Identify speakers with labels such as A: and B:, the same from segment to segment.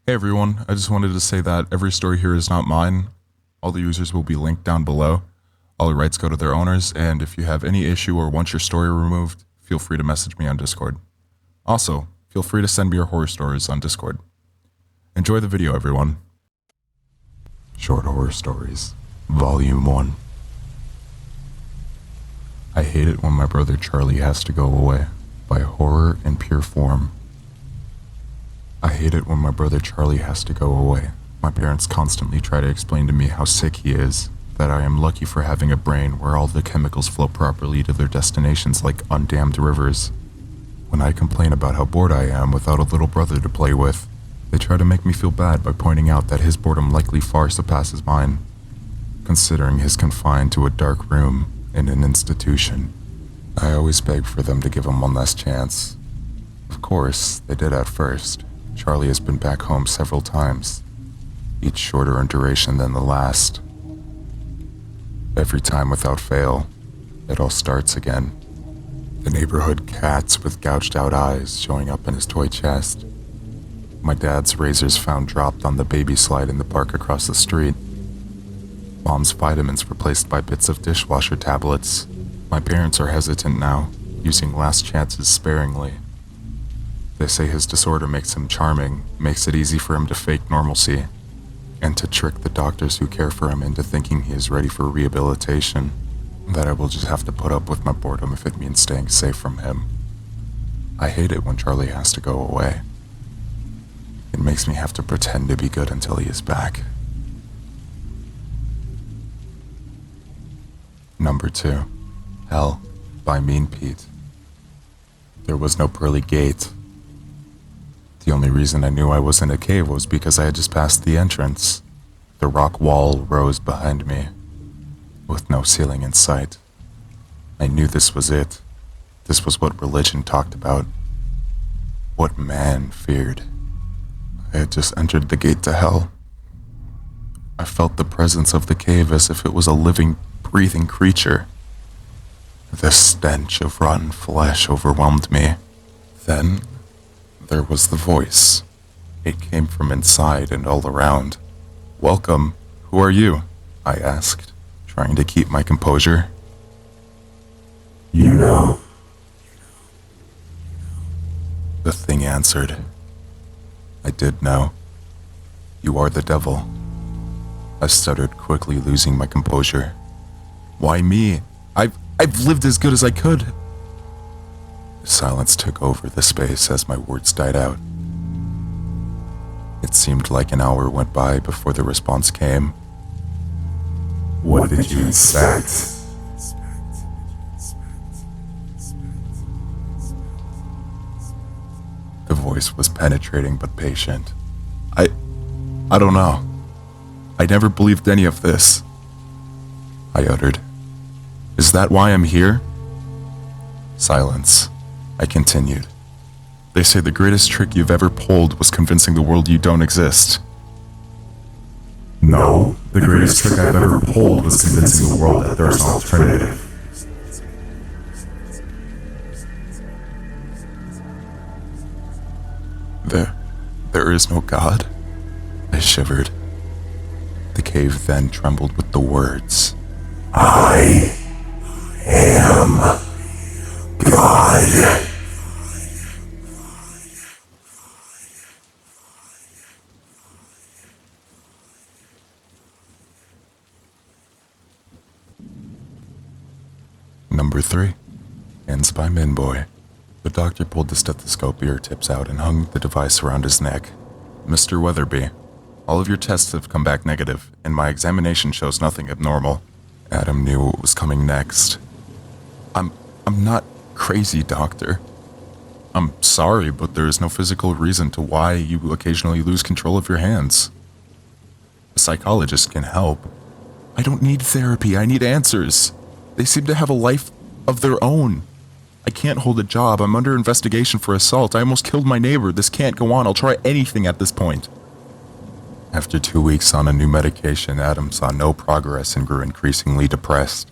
A: Hey everyone, I just wanted to say that every story here is not mine. All the users will be linked down below. All the rights go to their owners, and if you have any issue or want your story removed, feel free to message me on Discord. Also, feel free to send me your horror stories on Discord. Enjoy the video, everyone. Short Horror Stories, Volume 1. I Hate It When My Brother Charlie Has to Go Away, by Horror in Pure Form. I hate it when my brother Charlie has to go away. My parents constantly try to explain to me how sick he is, that I am lucky for having a brain where all the chemicals flow properly to their destinations like undammed rivers. When I complain about how bored I am without a little brother to play with, they try to make me feel bad by pointing out that his boredom likely far surpasses mine, considering he's confined to a dark room in an institution. I always beg for them to give him one last chance. Of course, they did at first. Charlie has been back home several times, each shorter in duration than the last. Every time without fail, it all starts again. The neighborhood cats with gouged out eyes showing up in his toy chest. My dad's razors found dropped on the baby slide in the park across the street. Mom's vitamins replaced by bits of dishwasher tablets. My parents are hesitant now, using last chances sparingly. They say his disorder makes him charming, makes it easy for him to fake normalcy, and to trick the doctors who care for him into thinking he is ready for rehabilitation, that I will just have to put up with my boredom if it means staying safe from him. I hate it when Charlie has to go away. It makes me have to pretend to be good until he is back. Number 2. Hell, by Mean Pete. There was no pearly gate. The only reason I knew I was in a cave was because I had just passed the entrance. The rock wall rose behind me, with no ceiling in sight. I knew this was it. This was what religion talked about. What man feared. I had just entered the gate to hell. I felt the presence of the cave as if it was a living, breathing creature. The stench of rotten flesh overwhelmed me. Then there was the voice. It came from inside and all around. "Welcome. Who are you?" I asked, trying to keep my composure.
B: You know.
A: The thing answered. I did know. "You are the devil." I stuttered, quickly losing my composure. "Why me? I've lived as good as I could." Silence took over the space as my words died out. It seemed like an hour went by before the response came.
B: What did you expect?
A: The voice was penetrating but patient. I don't know. I never believed any of this. I uttered. "Is that why I'm here?" Silence. I continued. "They say the greatest trick you've ever pulled was convincing the world you don't exist."
B: No, the greatest trick I've ever pulled was convincing the world that there's an alternative.
A: There is no God? I shivered. The cave then trembled with the words.
B: I am God.
A: Number 3. Ends by Minboy. The doctor pulled the stethoscope ear tips out and hung the device around his neck. "Mr. Weatherby, all of your tests have come back negative, and my examination shows nothing abnormal." Adam knew what was coming next. I'm not crazy, doctor. I'm sorry, but there is no physical reason to why you occasionally lose control of your hands. A psychologist can help. I don't need therapy, I need answers. They seem to have a life of their own. I can't hold a job, I'm under investigation for assault, I almost killed my neighbor, this can't go on, I'll try anything at this point. After 2 weeks on a new medication, Adam saw no progress and grew increasingly depressed.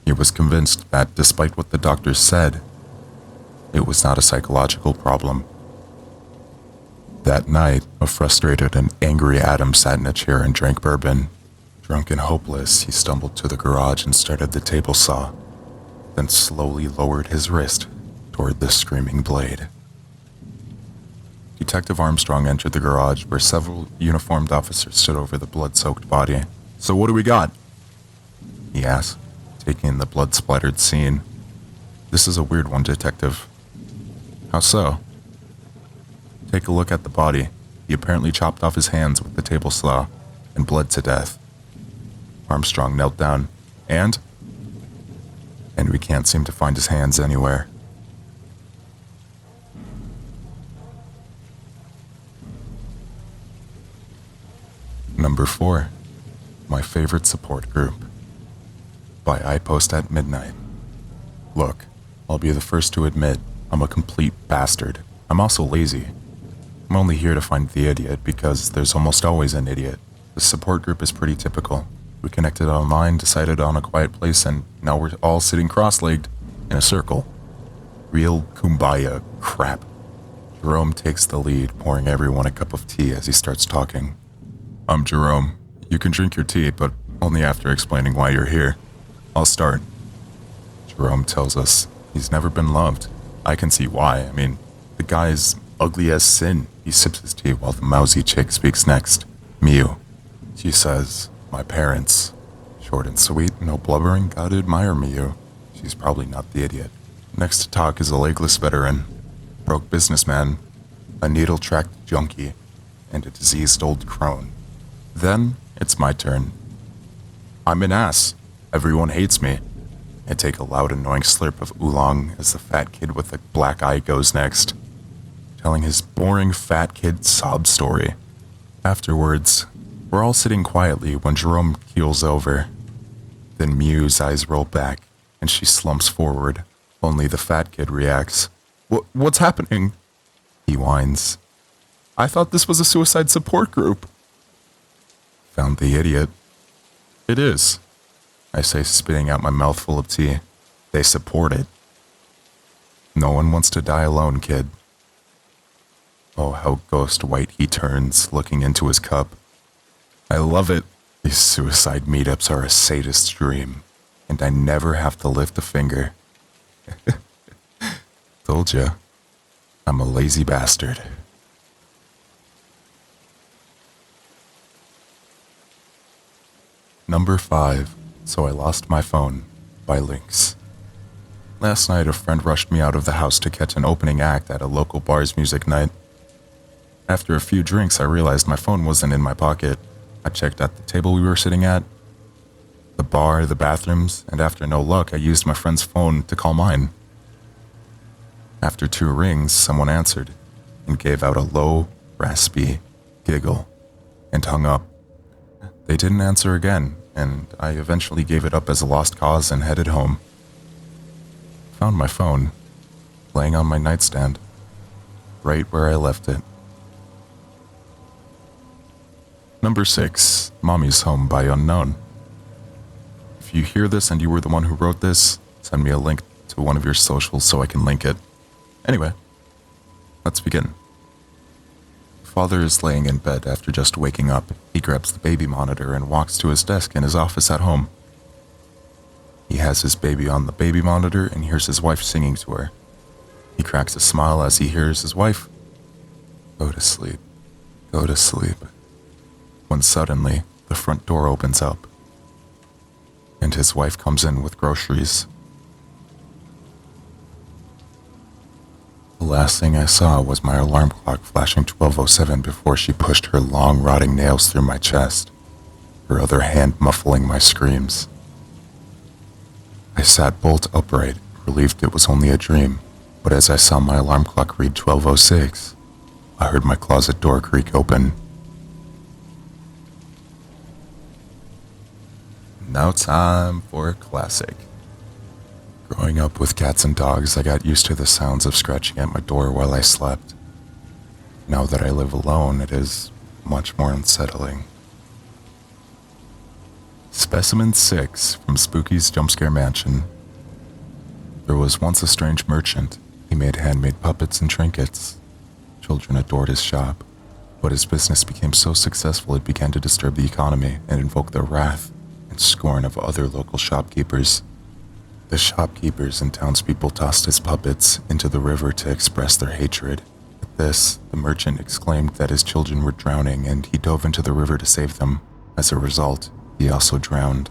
A: He was convinced that, despite what the doctors said, it was not a psychological problem. That night, a frustrated and angry Adam sat in a chair and drank bourbon. Drunk and hopeless, he stumbled to the garage and started the table saw, then slowly lowered his wrist toward the screaming blade. Detective Armstrong entered the garage where several uniformed officers stood over the blood-soaked body. "So what do we got?" he asked, taking in the blood-splattered scene. "This is a weird one, Detective." "How so?" "Take a look at the body. He apparently chopped off his hands with the table saw and bled to death." Armstrong knelt down. And we can't seem to find his hands anywhere. Number 4. My favorite support group. By I Post at Midnight. Look, I'll be the first to admit I'm a complete bastard. I'm also lazy. I'm only here to find the idiot because there's almost always an idiot. The support group is pretty typical. We connected online, decided on a quiet place, and now we're all sitting cross-legged in a circle. Real kumbaya crap. Jerome takes the lead, pouring everyone a cup of tea as he starts talking. "I'm Jerome. You can drink your tea, but only after explaining why you're here. I'll start." Jerome tells us he's never been loved. I can see why. I mean, the guy's ugly as sin. He sips his tea while the mousy chick speaks next. Miu. She says, "My parents. Short and sweet, no blubbering, gotta admire Miu. She's probably not the idiot." Next to talk is a legless veteran, broke businessman, a needle-tracked junkie, and a diseased old crone. Then it's my turn. "I'm an ass. Everyone hates me." I take a loud, annoying slurp of oolong as the fat kid with the black eye goes next, telling his boring fat kid sob story. Afterwards, we're all sitting quietly when Jerome keels over. Then Miu's eyes roll back, and she slumps forward. Only the fat kid reacts. What's happening?" He whines. "I thought this was a suicide support group." "Found the idiot." "It is," I say, spitting out my mouthful of tea. "They support it." "No one wants to die alone, kid." Oh, how ghost white he turns, looking into his cup. I love it. These suicide meetups are a sadist's dream, and I never have to lift a finger. Told ya. I'm a lazy bastard. Number 5. So I Lost My Phone, by Lynx. Last night, a friend rushed me out of the house to catch an opening act at a local bar's music night. After a few drinks, I realized my phone wasn't in my pocket. I checked at the table we were sitting at, the bar, the bathrooms, and after no luck, I used my friend's phone to call mine. After 2 rings, someone answered and gave out a low, raspy giggle and hung up. They didn't answer again, and I eventually gave it up as a lost cause and headed home. Found my phone, laying on my nightstand, right where I left it. Number 6, Mommy's Home by Unknown. If you hear this and you were the one who wrote this, send me a link to one of your socials so I can link it. Anyway, let's begin. Father is laying in bed after just waking up. He grabs the baby monitor and walks to his desk in his office at home. He has his baby on the baby monitor and hears his wife singing to her. He cracks a smile as he hears his wife, "Go to sleep, go to sleep," when suddenly the front door opens up, and his wife comes in with groceries. The last thing I saw was my alarm clock flashing 12:07 before she pushed her long, rotting nails through my chest, her other hand muffling my screams. I sat bolt upright, relieved it was only a dream, but as I saw my alarm clock read 12:06, I heard my closet door creak open. Now time for a classic. Growing up with cats and dogs, I got used to the sounds of scratching at my door while I slept. Now that I live alone, it is much more unsettling. Specimen 6 from Spooky's Jumpscare Mansion. There was once a strange merchant. He made handmade puppets and trinkets. Children adored his shop. But his business became so successful it began to disturb the economy and invoke the wrath and scorn of other local shopkeepers. The shopkeepers and townspeople tossed his puppets into the river to express their hatred. At this, the merchant exclaimed that his children were drowning and he dove into the river to save them. As a result, he also drowned.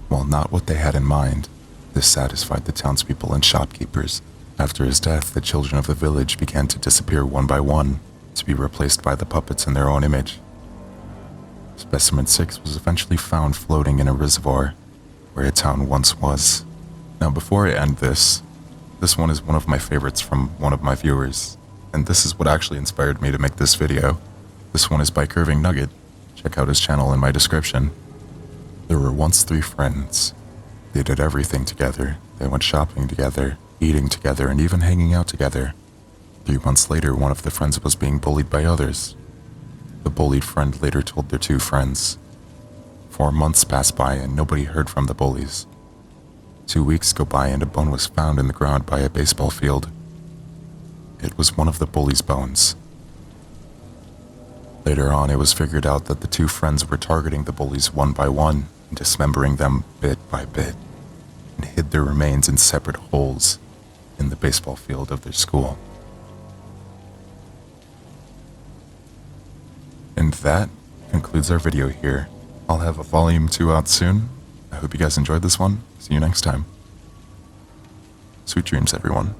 A: While not what they had in mind, this satisfied the townspeople and shopkeepers. After his death, the children of the village began to disappear one by one, to be replaced by the puppets in their own image. Specimen 6 was eventually found floating in a reservoir where a town once was. Now before I end this one is one of my favorites from one of my viewers, and this is what actually inspired me to make this video. This one is by Curving Nugget. Check out his channel in my description. There were once 3 friends. They did everything together. They went shopping together, eating together, and even hanging out together. 3 months later, one of the friends was being bullied by others. The bullied friend later told their 2 friends. 4 months passed by and nobody heard from the bullies. 2 weeks go by and a bone was found in the ground by a baseball field. It was one of the bullies' bones. Later on, it was figured out that the 2 friends were targeting the bullies one by one and dismembering them bit by bit, and hid their remains in separate holes in the baseball field of their school. And that concludes our video here. I'll have a volume 2 out soon. I hope you guys enjoyed this one. See you next time. Sweet dreams, everyone.